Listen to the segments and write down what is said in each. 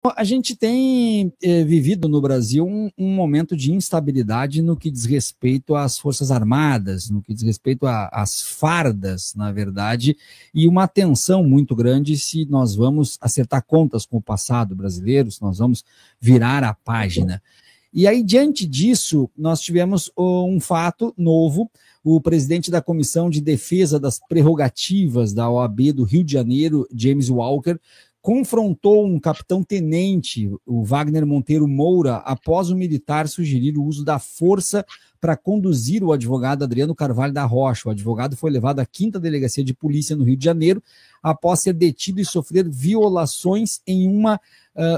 A gente tem vivido no Brasil um momento de instabilidade no que diz respeito às Forças Armadas, no que diz respeito às fardas, na verdade, e uma tensão muito grande se nós vamos acertar contas com o passado brasileiro, se nós vamos virar a página. E aí, diante disso, nós tivemos um fato novo. O presidente da Comissão de Defesa das Prerrogativas da OAB do Rio de Janeiro, James Walker, confrontou um capitão-tenente, o Wagner Monteiro Moura, após o militar sugerir o uso da força para conduzir o advogado Adriano Carvalho da Rocha. O advogado foi levado à 5ª Delegacia de Polícia no Rio de Janeiro após ser detido e sofrer violações em uma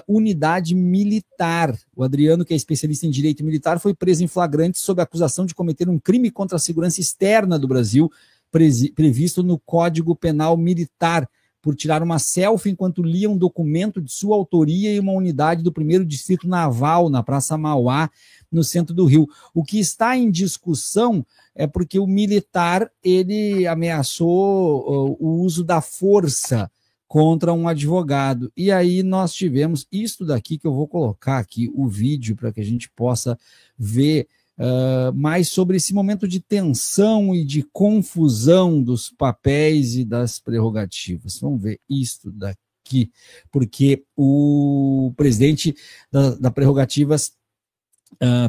unidade militar. O Adriano, que é especialista em direito militar, foi preso em flagrante sob a acusação de cometer um crime contra a segurança externa do Brasil, previsto no Código Penal Militar, por tirar uma selfie enquanto lia um documento de sua autoria em uma unidade do 1º Distrito Naval, na Praça Mauá, no centro do Rio. O que está em discussão é porque o militar ele ameaçou o uso da força contra um advogado. E aí nós tivemos isto daqui, que eu vou colocar aqui o vídeo para que a gente possa ver mais sobre esse momento de tensão e de confusão dos papéis e das prerrogativas. Vamos ver isto daqui, porque o presidente da Prerrogativas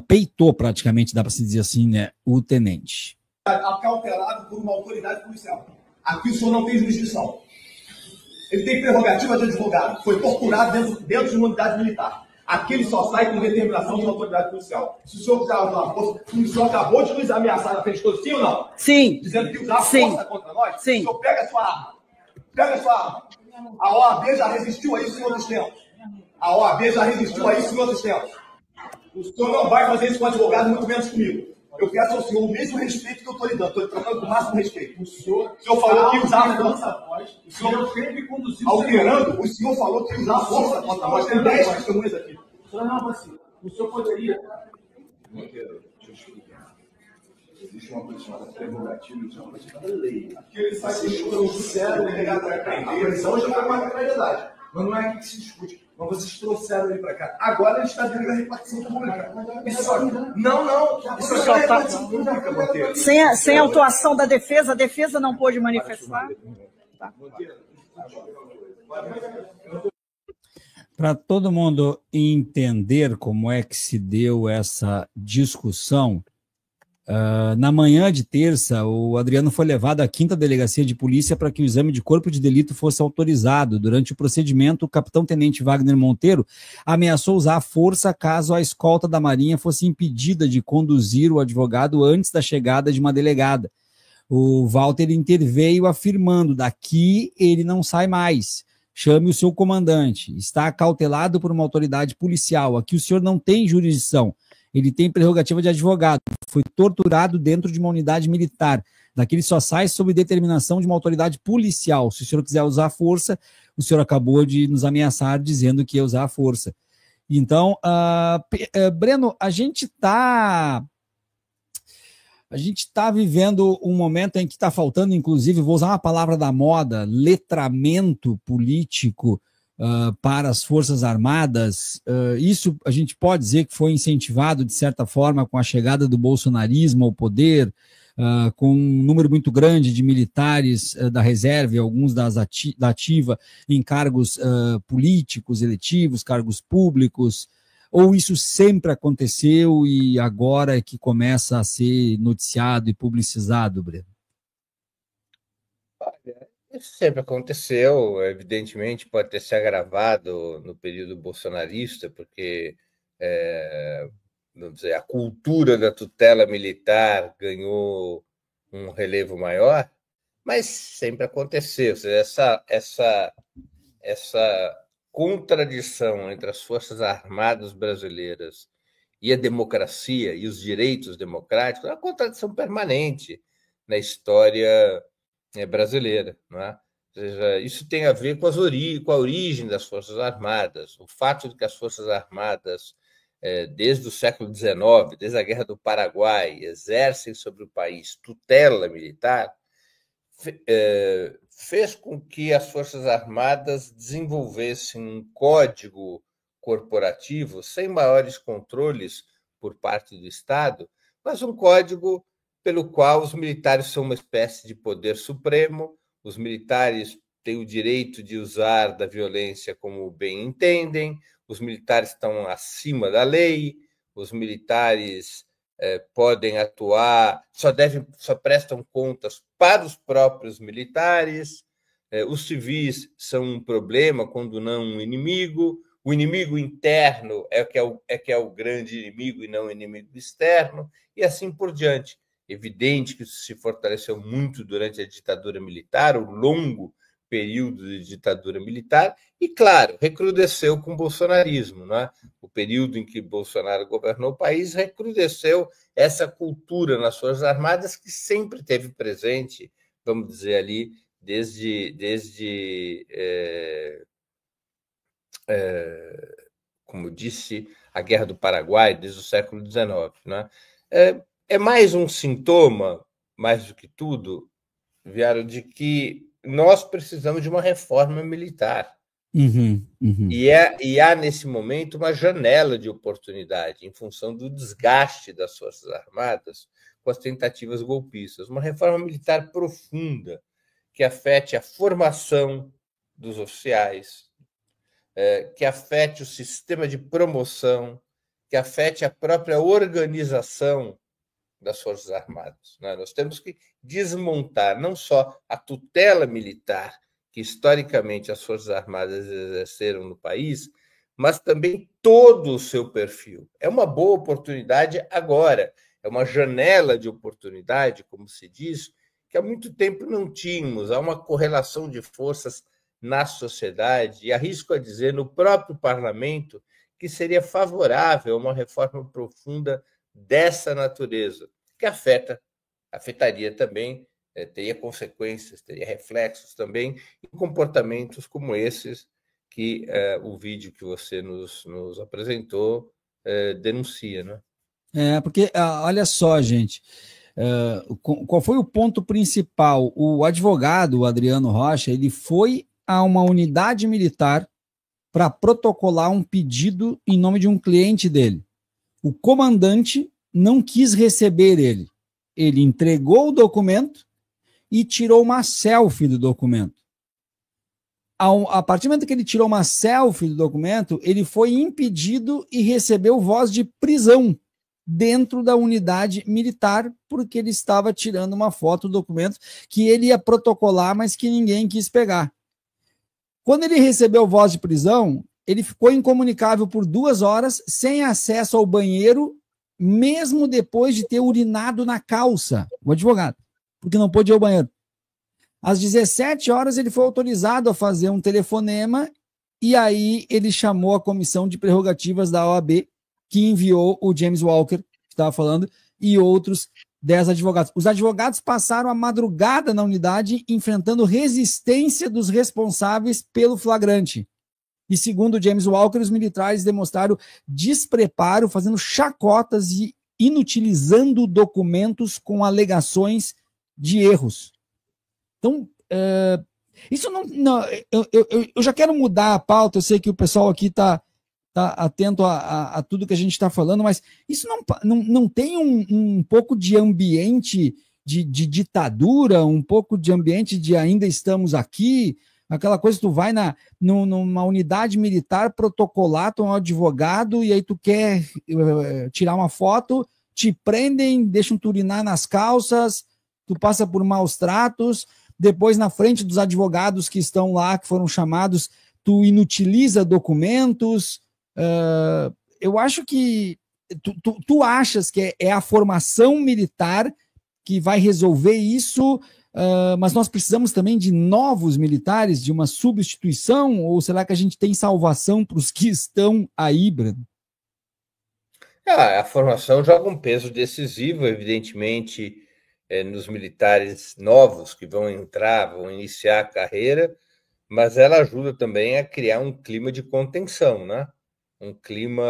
peitou praticamente, dá para se dizer assim, né, o tenente. Acautelado por uma autoridade policial. Aqui o senhor não tem jurisdição. Ele tem prerrogativa de advogado. Foi torturado dentro de uma unidade militar. Aqui ele só sai com determinação de uma autoridade policial. Se o senhor quiser usar a força, o senhor acabou de nos ameaçar na frente de todos, sim ou não? Sim. Dizendo que usar a força contra nós? Sim. O senhor pega a sua arma. Pega a sua arma. A OAB já resistiu a isso em outros tempos. A OAB já resistiu a isso em outros tempos. O senhor não vai fazer isso com o advogado, muito menos comigo. Eu peço ao senhor o mesmo respeito que eu estou lhe dando. Estou lhe tratando com o máximo respeito. O senhor falou que usar a força. O senhor sempre conduziu. Alterando, o senhor falou que usar a força contra nós. Tem 10 testemunhas aqui. O senhor não, assim. O senhor poderia. Monteiro, deixa eu explicar. Existe uma coisa chamada prerrogativa e uma coisa chamada lei. Aqui ele sai do sério, delegado para aprender. A prisão já está com a realidade. Mas não é aqui que se discute. Mas vocês trouxeram ele para cá. Agora ele está dentro da repartição pública. Isso aqui, não. Isso aqui é repartição pública, Monteiro. Sem autuação da defesa, a defesa não pôde manifestar. Tá. Para todo mundo entender como é que se deu essa discussão, na manhã de terça, o Adriano foi levado à 5ª Delegacia de Polícia para que o exame de corpo de delito fosse autorizado. Durante o procedimento, o capitão-tenente Wagner Monteiro ameaçou usar a força caso a escolta da Marinha fosse impedida de conduzir o advogado antes da chegada de uma delegada. O Walter interveio afirmando: daqui ele não sai mais. Chame o seu comandante. Está acautelado por uma autoridade policial. Aqui o senhor não tem jurisdição. Ele tem prerrogativa de advogado. Foi torturado dentro de uma unidade militar. Daqui ele só sai sob determinação de uma autoridade policial. Se o senhor quiser usar a força, o senhor acabou de nos ameaçar dizendo que ia usar a força. Então, Breno, a gente está vivendo um momento em que está faltando, inclusive, vou usar uma palavra da moda, letramento político para as Forças Armadas. Isso a gente pode dizer que foi incentivado, de certa forma, com a chegada do bolsonarismo ao poder, com um número muito grande de militares da reserva e alguns da ativa em cargos políticos, eletivos, cargos públicos. Ou isso sempre aconteceu e agora é que começa a ser noticiado e publicizado, Breno? Isso sempre aconteceu, evidentemente pode ter se agravado no período bolsonarista, porque vamos dizer, a cultura da tutela militar ganhou um relevo maior, mas sempre aconteceu. Ou seja, essa contradição entre as Forças Armadas brasileiras e a democracia e os direitos democráticos é uma contradição permanente na história brasileira, não é? Ou seja, isso tem a ver com a origem das Forças Armadas, o fato de que as Forças Armadas, desde o século XIX, desde a Guerra do Paraguai, exercem sobre o país tutela militar, fez com que as Forças Armadas desenvolvessem um código corporativo, sem maiores controles por parte do Estado, mas um código pelo qual os militares são uma espécie de poder supremo, os militares têm o direito de usar da violência como bem entendem, os militares estão acima da lei, os militares podem atuar, só prestam contas para os próprios militares, os civis são um problema, quando não um inimigo, o inimigo interno é que é o grande inimigo e não o inimigo externo, e assim por diante. Evidente que isso se fortaleceu muito durante a ditadura militar, o longo período de ditadura militar, e, claro, recrudesceu com o bolsonarismo. Não é? O período em que Bolsonaro governou o país recrudesceu essa cultura nas Forças Armadas que sempre teve presente, vamos dizer ali, desde como disse, a Guerra do Paraguai, desde o século XIX. Né? É mais um sintoma, mais do que tudo, Viário, de que nós precisamos de uma reforma militar. E há, nesse momento, uma janela de oportunidade em função do desgaste das Forças Armadas com as tentativas golpistas. Uma reforma militar profunda que afete a formação dos oficiais, que afete o sistema de promoção, que afete a própria organização das Forças Armadas. Né? Nós temos que desmontar não só a tutela militar que, historicamente, as Forças Armadas exerceram no país, mas também todo o seu perfil. É uma boa oportunidade agora, é uma janela de oportunidade, como se diz, que há muito tempo não tínhamos. Há uma correlação de forças na sociedade, e arrisco a dizer, no próprio parlamento, que seria favorável a uma reforma profunda dessa natureza, que afetaria também, teria consequências, teria reflexos também em comportamentos como esses que o vídeo que você nos apresentou denuncia, né? Porque, olha só, gente, qual foi o ponto principal? O advogado, o Adriano Rocha, ele foi a uma unidade militar para protocolar um pedido em nome de um cliente dele. O comandante não quis receber ele. Ele entregou o documento e tirou uma selfie do documento. A partir do momento que ele tirou uma selfie do documento, ele foi impedido e recebeu voz de prisão dentro da unidade militar, porque ele estava tirando uma foto do documento que ele ia protocolar, mas que ninguém quis pegar. Quando ele recebeu voz de prisão, ele ficou incomunicável por 2 horas, sem acesso ao banheiro, mesmo depois de ter urinado na calça, o advogado, porque não pôde ir ao banheiro. Às 17 horas, ele foi autorizado a fazer um telefonema, e aí ele chamou a comissão de prerrogativas da OAB, que enviou o James Walker, que estava falando, e outros 10 advogados. Os advogados passaram a madrugada na unidade, enfrentando resistência dos responsáveis pelo flagrante. E segundo James Walker, os militares demonstraram despreparo, fazendo chacotas e inutilizando documentos com alegações de erros. Então, isso não eu já quero mudar a pauta, eu sei que o pessoal aqui está atento a tudo que a gente está falando, mas isso não tem um pouco de ambiente de ditadura, um pouco de ambiente de ainda estamos aqui, aquela coisa que tu vai numa unidade militar protocolar, tu é um advogado e aí tu quer tirar uma foto, te prendem, deixam tu urinar nas calças, tu passa por maus tratos, depois na frente dos advogados que estão lá, que foram chamados, tu inutiliza documentos. Eu acho que tu achas que é a formação militar que vai resolver isso, mas nós precisamos também de novos militares, de uma substituição, ou será que a gente tem salvação para os que estão aí, Breno? A formação joga um peso decisivo, evidentemente, nos militares novos que vão iniciar a carreira, mas ela ajuda também a criar um clima de contenção, né? Um clima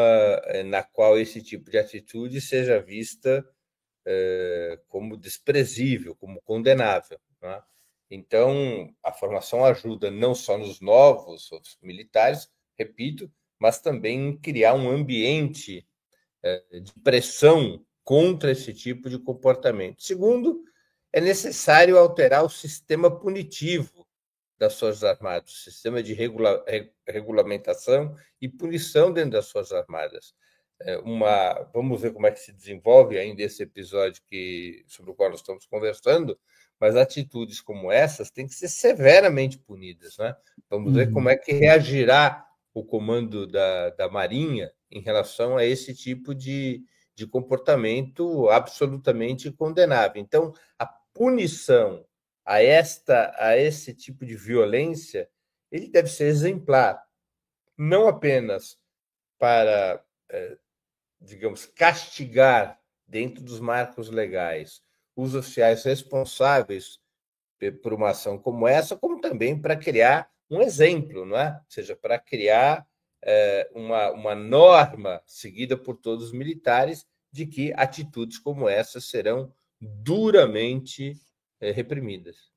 na qual esse tipo de atitude seja vista como desprezível, como condenável. Né? Então, a formação ajuda não só nos novos militares, repito, mas também criar um ambiente de pressão contra esse tipo de comportamento. Segundo, é necessário alterar o sistema punitivo das Forças Armadas, o sistema de regulamentação e punição dentro das Forças Armadas. Vamos ver como é que se desenvolve ainda esse episódio sobre o qual nós estamos conversando, mas atitudes como essas têm que ser severamente punidas, né? Vamos ver como é que reagirá o comando da Marinha em relação a esse tipo de comportamento absolutamente condenável. Então, a punição a esse tipo de violência, ele deve ser exemplar, não apenas para, digamos, castigar dentro dos marcos legais os oficiais responsáveis por uma ação como essa, como também para criar um exemplo, não é? Ou seja, para criar uma norma seguida por todos os militares de que atitudes como essa serão duramente reprimidas.